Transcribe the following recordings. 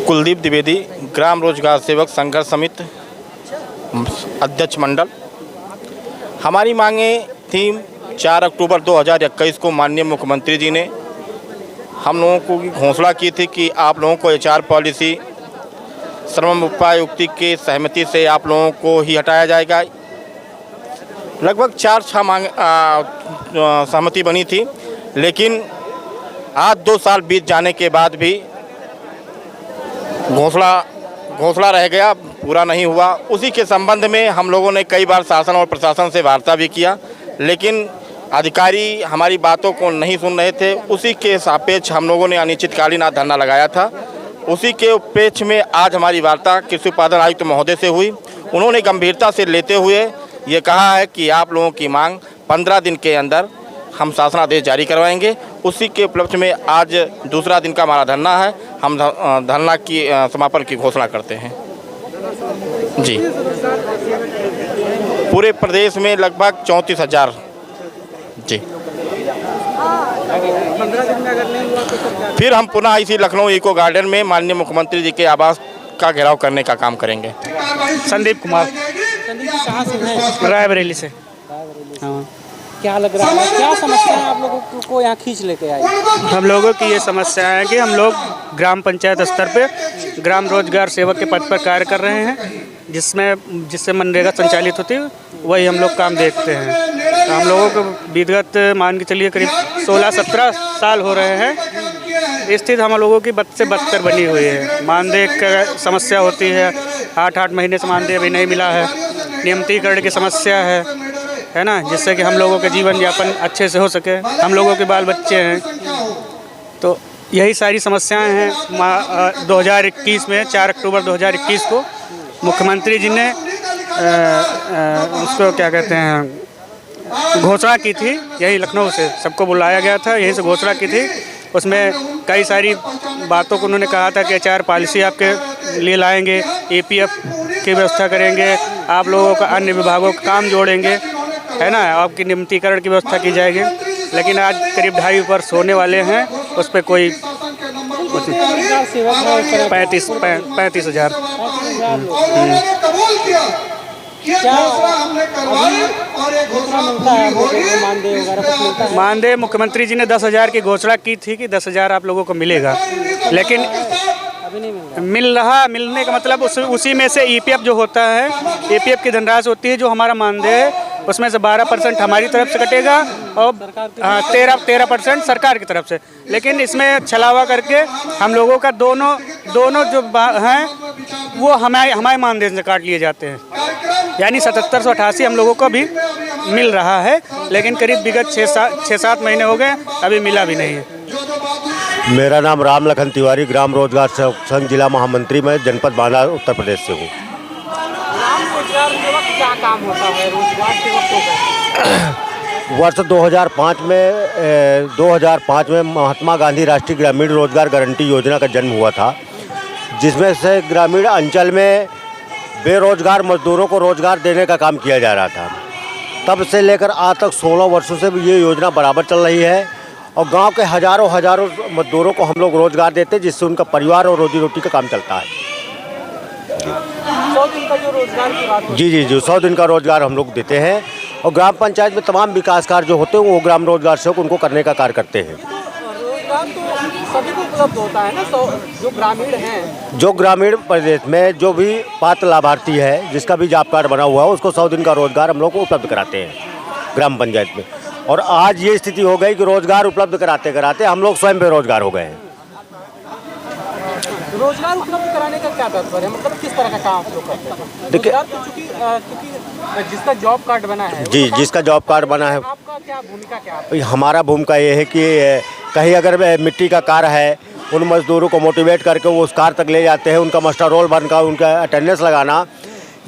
कुलदीप द्विवेदी, ग्राम रोजगार सेवक संघर्ष समिति अध्यक्ष मंडल। हमारी मांगें थी 4 अक्टूबर 2021 को माननीय मुख्यमंत्री जी ने हम लोगों को घोषणा की थी कि आप लोगों को HR पॉलिसी श्रम उपायुक्ति के सहमति से आप लोगों को ही हटाया जाएगा। लगभग 4-6 मांग सहमति बनी थी, लेकिन आज 2 साल बीत जाने के बाद भी घोषणा रह गया, पूरा नहीं हुआ। उसी के संबंध में हम लोगों ने कई बार शासन और प्रशासन से वार्ता भी किया, लेकिन अधिकारी हमारी बातों को नहीं सुन रहे थे। उसी के सापेक्ष हम लोगों ने अनिश्चितकालीन धरना लगाया था। उसी के उपेक्ष में आज हमारी वार्ता कृषि उत्पादन आयुक्त महोदय से हुई। उन्होंने गंभीरता से लेते हुए ये कहा है कि आप लोगों की मांग 15 दिन के अंदर हम शासनादेश जारी करवाएंगे। उसी के उपलक्ष्य में आज दूसरा दिन का हमारा धरना है। हम धरना की समापन की घोषणा करते हैं। जी, पूरे प्रदेश में लगभग 34,000। जी, फिर हम पुनः इसी लखनऊ इको गार्डन में माननीय मुख्यमंत्री जी के आवास का घेराव करने का काम करेंगे। संदीप कुमार, कहाँ से हैं? रायबरेली से। हाँ, क्या लग रहा है, क्या समस्या है आप लोगों को यहाँ खींच लेके आई? हम लोगों की ये समस्या है कि हम लोग ग्राम पंचायत स्तर पे ग्राम रोजगार सेवक के पद पर कार्य कर रहे हैं, जिससे मनरेगा संचालित होती है, वही हम लोग काम देखते हैं। तो हम लोगों को विगत मान के चलिए करीब 16-17 साल हो रहे हैं। स्थिति हम लोगों की बद से बदतर बनी हुई है। मानदेय का समस्या होती है, 8-8 महीने से मानदेय अभी नहीं मिला है। नियमितीकरण की समस्या है ना, जिससे कि हम लोगों का जीवन यापन अच्छे से हो सके। हम लोगों के बाल बच्चे हैं, तो यही सारी समस्याएं हैं। 2021 में 4 अक्टूबर 2021 को मुख्यमंत्री जी ने उसको क्या कहते हैं घोषणा की थी। यही लखनऊ से सबको बुलाया गया था, यहीं से घोषणा की थी। उसमें कई सारी बातों को उन्होंने कहा था कि HR पॉलिसी आपके लिए लाएंगे, APF की व्यवस्था करेंगे, आप लोगों का अन्य विभागों का काम जोड़ेंगे, है ना, आपकी नियमितीकरण की व्यवस्था की जाएगी। लेकिन आज करीब 2.5 वर्ष होने वाले हैं, उस पर कोई 35,000। मानदेय मुख्यमंत्री जी ने 10,000 की घोषणा की थी कि 10,000 आप लोगों को मिलेगा, लेकिन मिलने का मतलब उसी में से EPF जो होता है, EPF की धनराशि होती है जो हमारा मानदेय है, उसमें से 12% हमारी तरफ से कटेगा और 13% सरकार की तरफ से। लेकिन इसमें छलावा करके हम लोगों का दोनों जो हैं वो हमारे मानदेय से काट लिए जाते हैं। यानी 7788 हम लोगों को भी मिल रहा है, लेकिन करीब विगत 6-7 महीने हो गए, अभी मिला भी नहीं है। मेरा नाम राम लखन तिवारी, ग्राम रोजगार संघ जिला महामंत्री, मैं जनपद बांदा उत्तर प्रदेश से हूँ। क्या काम होता है रोजगार सेवक? वर्ष 2005 में महात्मा गांधी राष्ट्रीय ग्रामीण रोजगार गारंटी योजना का जन्म हुआ था, जिसमें से ग्रामीण अंचल में बेरोजगार मजदूरों को रोजगार देने का काम किया जा रहा था। तब से लेकर आज तक 16 वर्षों से ये योजना बराबर चल रही है और गांव के हजारों मजदूरों को हम लोग रोजगार देते हैं, जिससे उनका परिवार और रोजी रोटी का काम चलता है। 100 दिन का जो रोजगार की बात है। जी 100 दिन का रोजगार हम लोग देते हैं और ग्राम पंचायत में तमाम विकास कार्य जो होते हैं वो ग्राम रोजगार सेवक उनको करने का कार्य करते हैं। रोजगार तो सभी को उपलब्ध होता है ना, जो ग्रामीण हैं, जो ग्रामीण प्रदेश में जो भी पात्र लाभार्थी है, जिसका भी जॉब कार्ड बना हुआ है, उसको 100 दिन का रोजगार हम लोग को उपलब्ध कराते हैं ग्राम पंचायत में। और आज ये स्थिति हो गई कि रोजगार उपलब्ध कराते कराते हम लोग स्वयं बेरोजगार हो गए हैं। रोजगार उपलब्ध कराने का क्या तात्पर्य है, मतलब किस तरह का काम आप लोग करते हैं? देखिए, क्योंकि जिसका जॉब कार्ड बना है, जी जिसका जॉब कार्ड बना है, आपका क्या भूमिका क्या है? हमारा भूमिका ये है कि कहीं अगर मिट्टी का कार्य है, उन मजदूरों को मोटिवेट करके वो उस कार्य तक ले जाते हैं, उनका मास्टर रोल बनकर उनका अटेंडेंस लगाना,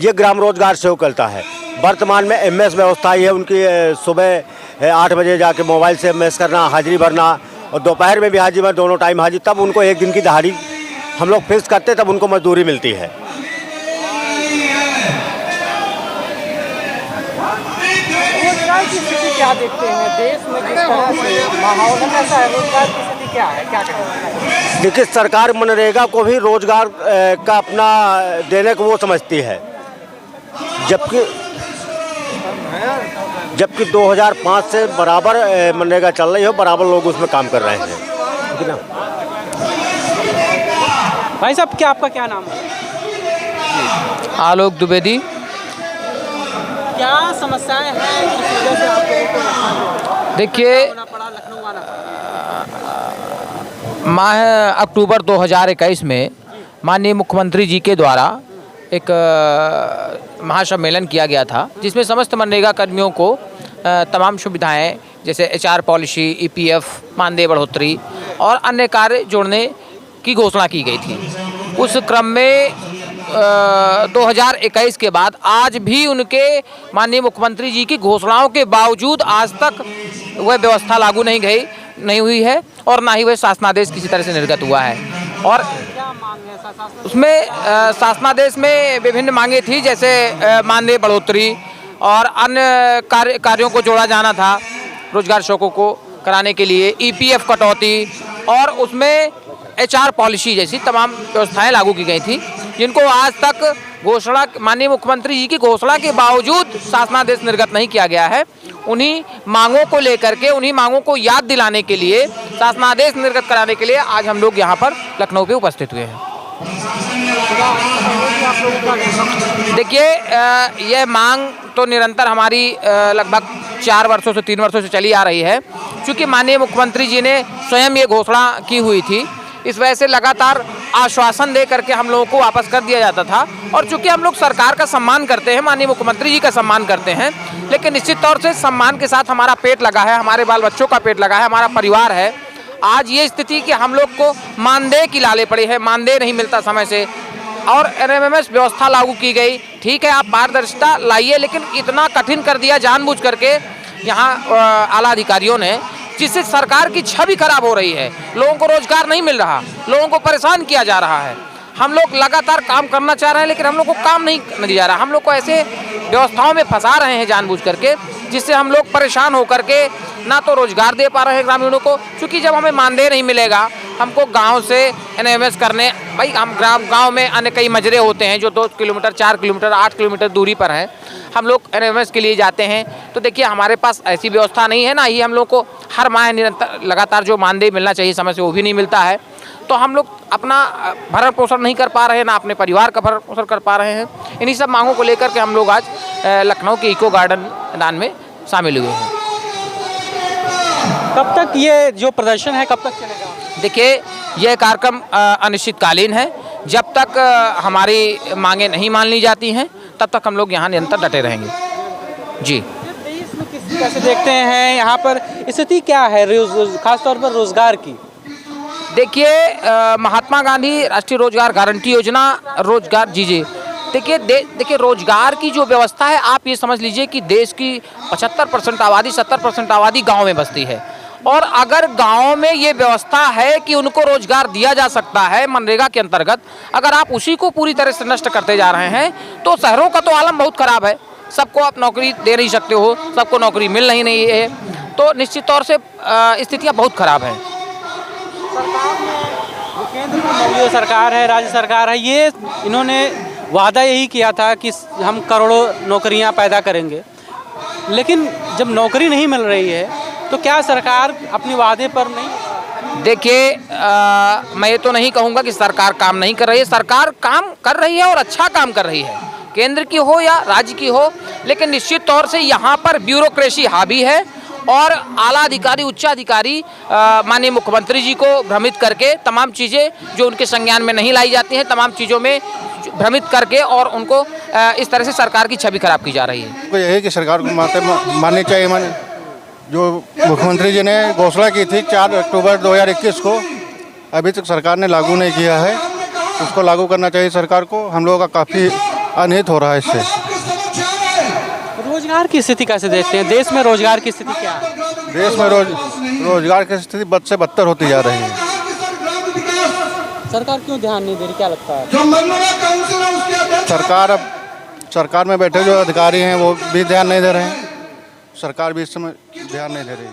ये ग्राम रोजगार सेवक करता है। वर्तमान में MS व्यवस्था ही है उनकी, सुबह 8 बजे जाके मोबाइल से MS करना, हाजिरी भरना, और दोपहर में भी हाजिरी भर, दोनों टाइम हाजिरी, तब उनको 1 दिन की दिहाड़ी हम लोग फिक्स करते, तब उनको मजदूरी मिलती है। रोजगार की स्थिति क्या देखते हैं देश में, जिस तरह से माहौल है, कैसा है रोजगार की स्थिति क्या है, क्या कहेंगे? देखिए, सरकार मनरेगा को भी रोजगार का अपना देने को वो समझती है, जबकि 2005 से बराबर मनरेगा चल रही हो, बराबर लोग उसमें काम कर रहे हैं, ठीक है ना। भाई साहब, क्या आपका क्या नाम है? आलोक द्विवेदी। क्या समस्याएं हैं जिस वजह से आप लोगों को देखिए, आना पड़ा, लखनऊ आना पड़ा? माह अक्टूबर 2021 में माननीय मुख्यमंत्री जी के द्वारा एक महासम्मेलन किया गया था, जिसमें समस्त मनरेगा कर्मियों को तमाम सुविधाएं जैसे HR पॉलिसी, EPF, मानदेय बढ़ोतरी और अन्य कार्य जोड़ने की घोषणा की गई थी। उस क्रम में 2021 के बाद आज भी उनके माननीय मुख्यमंत्री जी की घोषणाओं के बावजूद आज तक वह व्यवस्था लागू नहीं हुई है और ना ही वह शासनादेश किसी तरह से निर्गत हुआ है। और क्या मांग है शासनादेश? उसमें शासनादेश में विभिन्न मांगे थी, जैसे मानदेय बढ़ोतरी और अन्य कार्यों को जोड़ा जाना था, रोजगार शौकों को कराने के लिए EPF कटौती और उसमें HR पॉलिसी जैसी तमाम व्यवस्थाएं लागू की गई थी, जिनको आज तक माननीय मुख्यमंत्री जी की घोषणा के बावजूद शासनादेश निर्गत नहीं किया गया है। उन्हीं मांगों को लेकर के, उन्हीं मांगों को याद दिलाने के लिए, शासनादेश निर्गत कराने के लिए आज हम लोग यहाँ पर लखनऊ पे उपस्थित हुए हैं। देखिए, यह मांग तो निरंतर हमारी लगभग 4 वर्षों से 3 वर्षों से चली आ रही है, क्योंकि माननीय मुख्यमंत्री जी ने स्वयं ये घोषणा की हुई थी। इस वजह से लगातार आश्वासन दे करके हम लोगों को वापस कर दिया जाता था। और चूंकि हम लोग सरकार का सम्मान करते हैं, माननीय मुख्यमंत्री जी का सम्मान करते हैं, लेकिन निश्चित तौर से सम्मान के साथ हमारा पेट लगा है, हमारे बाल बच्चों का पेट लगा है, हमारा परिवार है। आज ये स्थिति कि हम लोग को मानदेय की लाले पड़ी है, मानदेय नहीं मिलता समय से, और NMMS व्यवस्था लागू की गई। ठीक है, आप पारदर्शिता लाइए, लेकिन इतना कठिन कर दिया जानबूझ करके यहाँ आला अधिकारियों ने, जिससे सरकार की छवि खराब हो रही है। लोगों को रोजगार नहीं मिल रहा, लोगों को परेशान किया जा रहा है। हम लोग लगातार काम करना चाह रहे हैं, लेकिन हम लोग को काम नहीं दिया जा रहा। हम लोग को ऐसे व्यवस्थाओं में फंसा रहे हैं जानबूझ करके, जिससे हम लोग परेशान होकर के ना तो रोजगार दे पा रहे हैं ग्रामीणों को, क्योंकि जब हमें मानदेय नहीं मिलेगा, हमको गांव से NMMS करने, भाई हम गांव में अन्य कई मजरे होते हैं जो 2 किलोमीटर, 4 किलोमीटर, 8 किलोमीटर दूरी पर हैं, हम लोग NMMS के लिए जाते हैं। तो देखिए, हमारे पास ऐसी व्यवस्था नहीं है, ना ही हम लोग को हर माह निरंतर लगातार जो मानदेय मिलना चाहिए समय से, वो भी नहीं मिलता है। तो हम लोग अपना भरण पोषण नहीं कर पा रहे हैं, ना अपने परिवार का भरण पोषण कर पा रहे हैं। इन्हीं सब मांगों को लेकर के हम लोग आज लखनऊ के इको गार्डन मैदान में शामिल हुए हैं। कब तक ये जो प्रदर्शन है कब तक चलेगा? देखिए, यह कार्यक्रम अनिश्चितकालीन है। जब तक हमारी मांगें नहीं मान ली जाती हैं, तब तक हम लोग यहाँ निरंतर डटे रहेंगे। जी। देश में किस तरह से देखते हैं यहाँ पर स्थिति क्या है, खासतौर पर रोजगार की? देखिए, महात्मा गांधी राष्ट्रीय रोजगार गारंटी योजना, रोजगार देखिए रोजगार की जो व्यवस्था है, आप ये समझ लीजिए कि देश की 75% आबादी, 70% आबादी गांव में बसती है। और अगर गांव में ये व्यवस्था है कि उनको रोजगार दिया जा सकता है मनरेगा के अंतर्गत, अगर आप उसी को पूरी तरह से नष्ट करते जा रहे हैं, तो शहरों का तो आलम बहुत खराब है। सबको आप नौकरी दे नहीं सकते हो, सबको नौकरी मिल नहीं है, तो निश्चित तौर से स्थितियाँ बहुत खराब हैं। केंद्र में सरकार है, राज्य सरकार है, ये इन्होंने वादा यही किया था कि हम करोड़ों नौकरियां पैदा करेंगे, लेकिन जब नौकरी नहीं मिल रही है तो क्या सरकार अपने वादे पर नहीं? देखिए, मैं ये तो नहीं कहूँगा कि सरकार काम नहीं कर रही है। सरकार काम कर रही है और अच्छा काम कर रही है, केंद्र की हो या राज्य की हो, लेकिन निश्चित तौर से यहाँ पर ब्यूरोक्रेसी हावी है और आला अधिकारी, उच्चाधिकारी माननीय मुख्यमंत्री जी को भ्रमित करके तमाम चीज़ें जो उनके संज्ञान में नहीं लाई जाती हैं, तमाम चीज़ों में भ्रमित करके और उनको इस तरह से सरकार की छवि खराब की जा रही है। तो यही कि सरकार को माननी चाहिए। जो मुख्यमंत्री जी ने घोषणा की थी 4 अक्टूबर 2021 को, अभी तक सरकार ने लागू नहीं किया है, उसको लागू करना चाहिए सरकार को। हम लोगों का काफ़ी अनहित हो रहा है इससे। रोजगार की स्थिति कैसे देखते हैं? देश में रोजगार की स्थिति क्या है? देश में रोजगार की स्थिति बद से बदतर होती जा रही है। सरकार क्यों ध्यान नहीं दे रही, क्या लगता है? सरकार में बैठे जो अधिकारी हैं वो भी ध्यान नहीं दे रहे हैं, सरकार भी इस समय ध्यान नहीं दे रही है।